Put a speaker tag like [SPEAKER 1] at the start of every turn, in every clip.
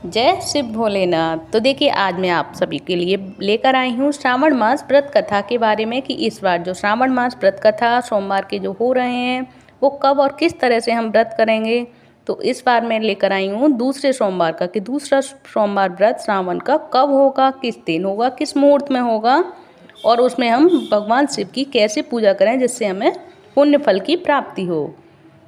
[SPEAKER 1] जय शिव भोलेनाथ। तो देखिए, आज मैं आप सभी के लिए लेकर आई हूँ श्रावण मास व्रत कथा के बारे में कि इस बार जो श्रावण मास व्रत कथा सोमवार के जो हो रहे हैं वो कब और किस तरह से हम व्रत करेंगे। तो इस बार मैं लेकर आई हूँ दूसरे सोमवार का कि दूसरा सोमवार व्रत श्रावण का कब होगा, किस दिन होगा, किस मुहूर्त में होगा और उसमें हम भगवान शिव की कैसे पूजा करें जिससे हमें पुण्य फल की प्राप्ति हो।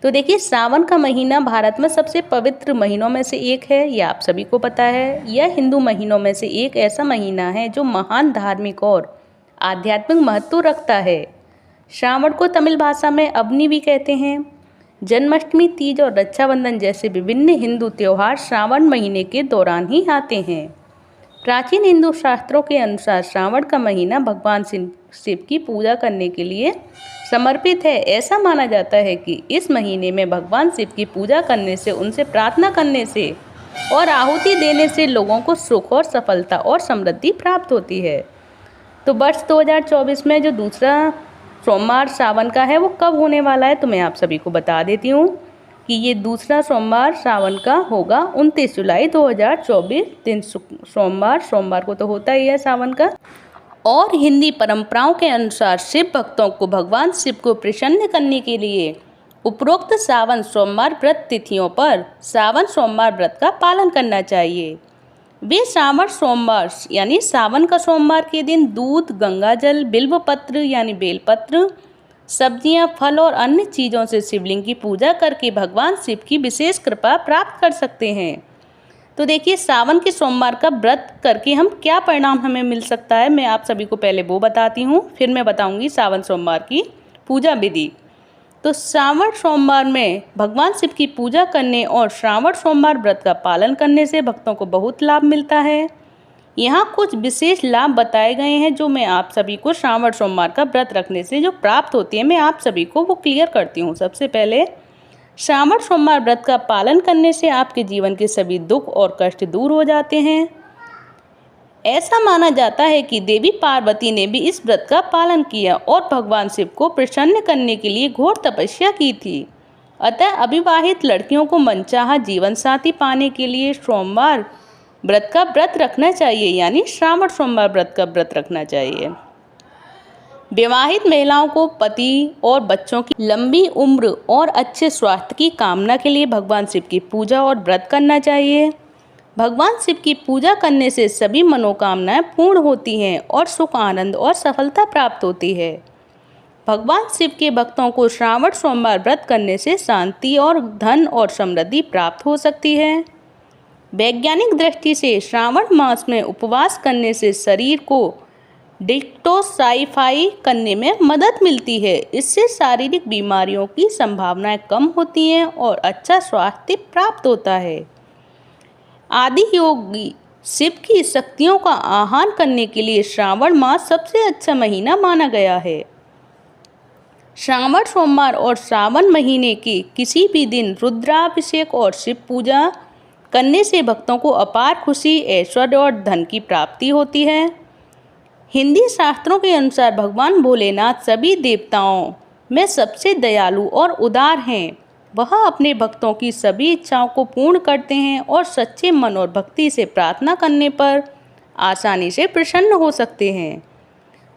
[SPEAKER 1] तो देखिए, सावन का महीना भारत में सबसे पवित्र महीनों में से एक है, यह आप सभी को पता है। यह हिंदू महीनों में से एक ऐसा महीना है जो महान धार्मिक और आध्यात्मिक महत्व रखता है। श्रावण को तमिल भाषा में अवनी भी कहते हैं। जन्माष्टमी, तीज और रक्षाबंधन जैसे विभिन्न हिंदू त्योहार श्रावण महीने के दौरान ही आते हैं। प्राचीन हिंदू शास्त्रों के अनुसार श्रावण का महीना भगवान शिव की पूजा करने के लिए समर्पित है। ऐसा माना जाता है कि इस महीने में भगवान शिव की पूजा करने से, उनसे प्रार्थना करने से और आहुति देने से लोगों को सुख और सफलता और समृद्धि प्राप्त होती है। तो वर्ष 2024 में जो दूसरा सोमवार सावन का है वो कब होने वाला है, तो मैं आप सभी को बता देती हूँ कि ये दूसरा सोमवार सावन का होगा 29 जुलाई 2024 दिन सोमवार को तो होता ही है सावन का। और हिंदी परंपराओं के अनुसार शिव भक्तों को भगवान शिव को प्रसन्न करने के लिए उपरोक्त सावन सोमवार व्रत तिथियों पर सावन सोमवार व्रत का पालन करना चाहिए। वे सावन सोमवार यानी सावन का सोमवार के दिन दूध, गंगाजल, बिल्वपत्र यानी बेलपत्र, सब्जियां, फल और अन्य चीज़ों से शिवलिंग की पूजा करके भगवान शिव की विशेष कृपा प्राप्त कर सकते हैं। तो देखिए, सावन के सोमवार का व्रत करके हम क्या परिणाम हमें मिल सकता है, मैं आप सभी को पहले वो बताती हूँ, फिर मैं बताऊँगी सावन सोमवार की पूजा विधि। तो श्रावण सोमवार में भगवान शिव की पूजा करने और श्रावण सोमवार व्रत का पालन करने से भक्तों को बहुत लाभ मिलता है। यहाँ कुछ विशेष लाभ बताए गए हैं जो मैं आप सभी को श्रावण सोमवार का व्रत रखने से जो प्राप्त होती है, मैं आप सभी को वो क्लियर करती हूँ। सबसे पहले, श्रावण सोमवार व्रत का पालन करने से आपके जीवन के सभी दुख और कष्ट दूर हो जाते हैं। ऐसा माना जाता है कि देवी पार्वती ने भी इस व्रत का पालन किया और भगवान शिव को प्रसन्न करने के लिए घोर तपस्या की थी। अतः अविवाहित लड़कियों को मनचाहा जीवन साथी पाने के लिए सोमवार व्रत का व्रत रखना चाहिए, यानी श्रावण सोमवार व्रत का व्रत रखना चाहिए। विवाहित महिलाओं को पति और बच्चों की लंबी उम्र और अच्छे स्वास्थ्य की कामना के लिए भगवान शिव की पूजा और व्रत करना चाहिए। भगवान शिव की पूजा करने से सभी मनोकामनाएं पूर्ण होती हैं और सुख, आनंद और सफलता प्राप्त होती है। भगवान शिव के भक्तों को श्रावण सोमवार व्रत करने से शांति और धन और समृद्धि प्राप्त हो सकती है। वैज्ञानिक दृष्टि से श्रावण मास में उपवास करने से शरीर को डिटॉक्सिफाई करने में मदद मिलती है। इससे शारीरिक बीमारियों की संभावनाएं कम होती हैं और अच्छा स्वास्थ्य प्राप्त होता है। आदि योगी शिव की शक्तियों का आह्वान करने के लिए श्रावण मास सबसे अच्छा महीना माना गया है। श्रावण सोमवार और श्रावण महीने के किसी भी दिन रुद्राभिषेक और शिव पूजा करने से भक्तों को अपार खुशी, ऐश्वर्य और धन की प्राप्ति होती है। हिंदी शास्त्रों के अनुसार भगवान भोलेनाथ सभी देवताओं में सबसे दयालु और उदार हैं। वह अपने भक्तों की सभी इच्छाओं को पूर्ण करते हैं और सच्चे मन और भक्ति से प्रार्थना करने पर आसानी से प्रसन्न हो सकते हैं।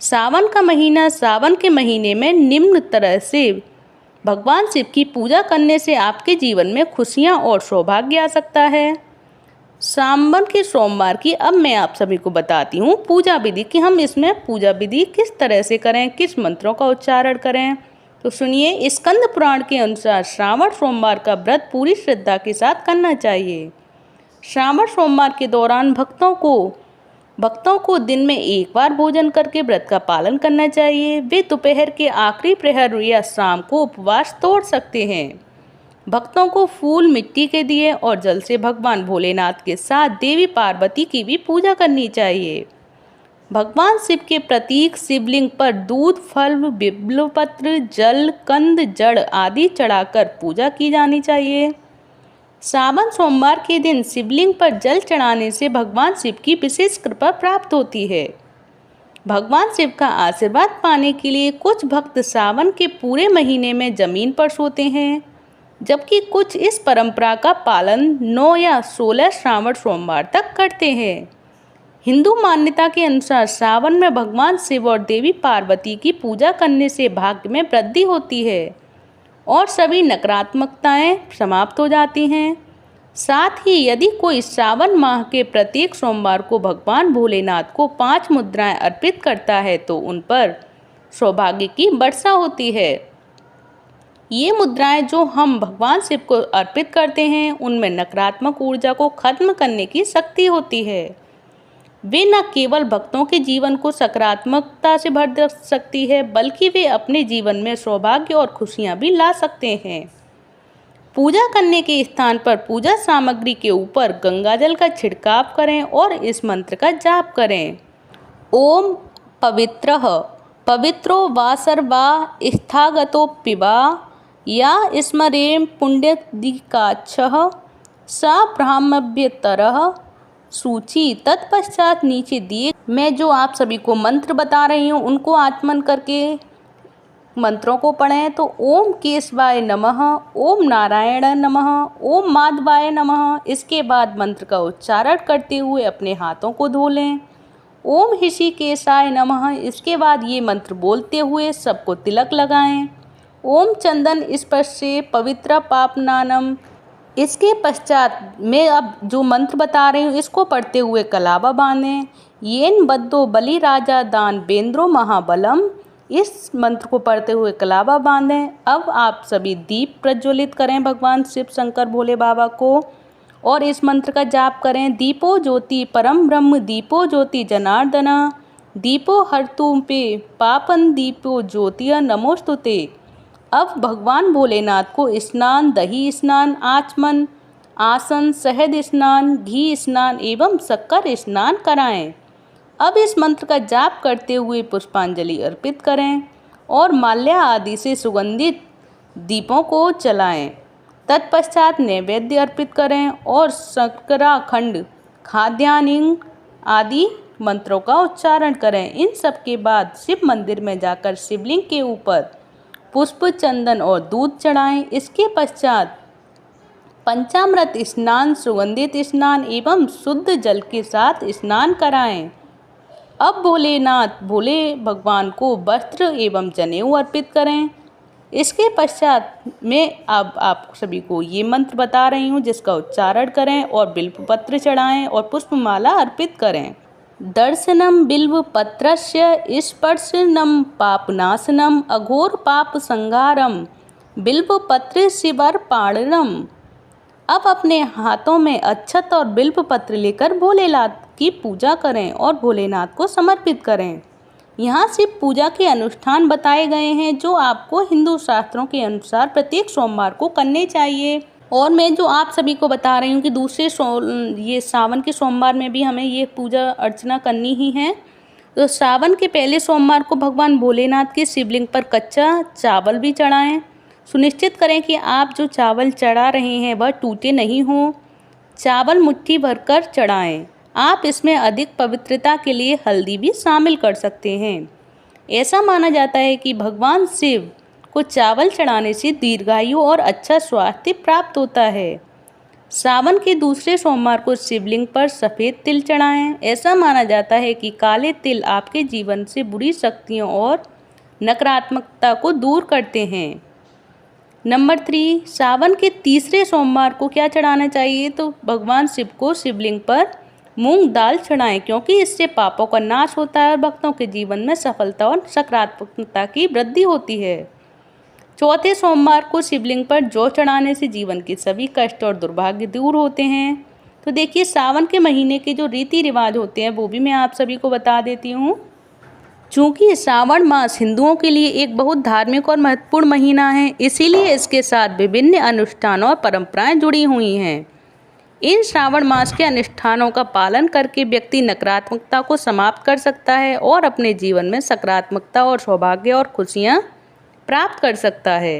[SPEAKER 1] सावन का महीना, सावन के महीने में निम्न तरह से भगवान शिव की पूजा करने से आपके जीवन में खुशियां और सौभाग्य आ सकता है। सावन के सोमवार की अब मैं आप सभी को बताती हूँ पूजा विधि कि हम इसमें पूजा विधि किस तरह से करें, किस मंत्रों का उच्चारण करें। तो सुनिए, स्कंद पुराण के अनुसार श्रावण सोमवार का व्रत पूरी श्रद्धा के साथ करना चाहिए। श्रावण सोमवार के दौरान भक्तों को दिन में एक बार भोजन करके व्रत का पालन करना चाहिए। वे दोपहर के आखिरी प्रहर या शाम को उपवास तोड़ सकते हैं। भक्तों को फूल, मिट्टी के दिए और जल से भगवान भोलेनाथ के साथ देवी पार्वती की भी पूजा करनी चाहिए। भगवान शिव के प्रतीक शिवलिंग पर दूध, फल, बिल्वपत्र, जल, कंद, जड़ आदि चढ़ाकर पूजा की जानी चाहिए। सावन सोमवार के दिन शिवलिंग पर जल चढ़ाने से भगवान शिव की विशेष कृपा प्राप्त होती है। भगवान शिव का आशीर्वाद पाने के लिए कुछ भक्त सावन के पूरे महीने में जमीन पर सोते हैं। जबकि कुछ इस परंपरा का पालन 9 या 16 श्रावण सोमवार तक करते हैं। हिंदू मान्यता के अनुसार सावन में भगवान शिव और देवी पार्वती की पूजा करने से भाग्य में वृद्धि होती है और सभी नकारात्मकताएं समाप्त हो जाती हैं। साथ ही यदि कोई श्रावण माह के प्रत्येक सोमवार को भगवान भोलेनाथ को 5 मुद्राएं अर्पित करता है तो उन पर सौभाग्य की वर्षा होती है। ये मुद्राएं जो हम भगवान शिव को अर्पित करते हैं उनमें नकारात्मक ऊर्जा को खत्म करने की शक्ति होती है। वे न केवल भक्तों के जीवन को सकारात्मकता से भर सकती है बल्कि वे अपने जीवन में सौभाग्य और खुशियां भी ला सकते हैं। पूजा करने के स्थान पर पूजा सामग्री के ऊपर गंगाजल का छिड़काव करें और इस मंत्र का जाप करें। ओम पवित्रः पवित्रो वा सर्वा स्थागतोऽपिवा या स्मरेम पुण्यदिकाच्छः सा ब्रह्मभ्यतरः सूची। तत्पश्चात नीचे दिए मैं जो आप सभी को मंत्र बता रही हूँ उनको आचमन करके मंत्रों को पढ़ें। तो ओम केशवाय नमः, ओम नारायण नमः, ओम माधवाय नमः। इसके बाद मंत्र का उच्चारण करते हुए अपने हाथों को धो लें। ओम ऋषिकेशाय नमः। इसके बाद ये मंत्र बोलते हुए सबको तिलक लगाएं। ओम चंदन स्पर्शे पवित्र पापनानम। इसके पश्चात मैं अब जो मंत्र बता रही हूँ इसको पढ़ते हुए कलावा बांधें। येन बद्दो बलि राजा दान बेंद्रो महाबलम। इस मंत्र को पढ़ते हुए कलावा बांधें। अब आप सभी दीप प्रज्वलित करें भगवान शिव शंकर भोले बाबा को और इस मंत्र का जाप करें। दीपो ज्योति परम ब्रह्म, दीपो ज्योति जनार्दना, दीपो हरतु पे पापन, दीपो ज्योतिया नमोस्तुते। अब भगवान भोलेनाथ को स्नान, दही स्नान, आचमन, आसन, शहद स्नान, घी स्नान एवं शक्कर स्नान कराएं। अब इस मंत्र का जाप करते हुए पुष्पांजलि अर्पित करें और माल्या आदि से सुगंधित दीपों को जलाएं। तत्पश्चात नैवेद्य अर्पित करें और शर्करा खंड, खाद्यान्न आदि मंत्रों का उच्चारण करें। इन सब के बाद शिव मंदिर में जाकर शिवलिंग के ऊपर पुष्प, चंदन और दूध चढ़ाएं। इसके पश्चात पंचामृत स्नान, सुगंधित स्नान एवं शुद्ध जल के साथ स्नान कराएं। अब भोले भगवान को वस्त्र एवं जनेऊ अर्पित करें। इसके पश्चात मैं अब आप सभी को ये मंत्र बता रही हूँ जिसका उच्चारण करें और बिल्वपत्र चढ़ाएं और पुष्पमाला अर्पित करें। दर्शनम बिल्वपत्रस्य स्पर्शनम पापनाशनम अघोर पाप संहारम बिल्वपत्र शिवर्पाणनम। अब अपने हाथों में अक्षत और बिल्वपत्र लेकर भोलेनाथ की पूजा करें और भोलेनाथ को समर्पित करें। यहाँ शिव पूजा के अनुष्ठान बताए गए हैं जो आपको हिंदू शास्त्रों के अनुसार प्रत्येक सोमवार को करने चाहिए। और मैं जो आप सभी को बता रही हूँ कि दूसरे ये सावन के सोमवार में भी हमें ये पूजा अर्चना करनी ही है। तो सावन के पहले सोमवार को भगवान भोलेनाथ के शिवलिंग पर कच्चा चावल भी चढ़ाएं। सुनिश्चित करें कि आप जो चावल चढ़ा रहे हैं वह टूटे नहीं हों। चावल मुट्ठी भरकर चढ़ाएं। आप इसमें अधिक पवित्रता के लिए हल्दी भी शामिल कर सकते हैं। ऐसा माना जाता है कि भगवान शिव को चावल चढ़ाने से दीर्घायु और अच्छा स्वास्थ्य प्राप्त होता है। सावन के दूसरे सोमवार को शिवलिंग पर सफ़ेद तिल चढ़ाएं। ऐसा माना जाता है कि काले तिल आपके जीवन से बुरी शक्तियों और नकारात्मकता को दूर करते हैं। नंबर 3, सावन के तीसरे सोमवार को क्या चढ़ाना चाहिए? तो भगवान शिव को शिवलिंग पर मूंग दाल चढ़ाएं क्योंकि इससे पापों का नाश होता है और भक्तों के जीवन में सफलता और सकारात्मकता की वृद्धि होती है। चौथे सोमवार को शिवलिंग पर जौ चढ़ाने से जीवन के सभी कष्ट और दुर्भाग्य दूर होते हैं। तो देखिए सावन के महीने के जो रीति रिवाज होते हैं वो भी मैं आप सभी को बता देती हूँ। चूँकि श्रावण मास हिंदुओं के लिए एक बहुत धार्मिक और महत्वपूर्ण महीना है, इसीलिए इसके साथ विभिन्न अनुष्ठान और परंपराएं जुड़ी हुई हैं। इन श्रावण मास के अनुष्ठानों का पालन करके व्यक्ति नकारात्मकता को समाप्त कर सकता है और अपने जीवन में सकारात्मकता और सौभाग्य और खुशियाँ प्राप्त कर सकता है।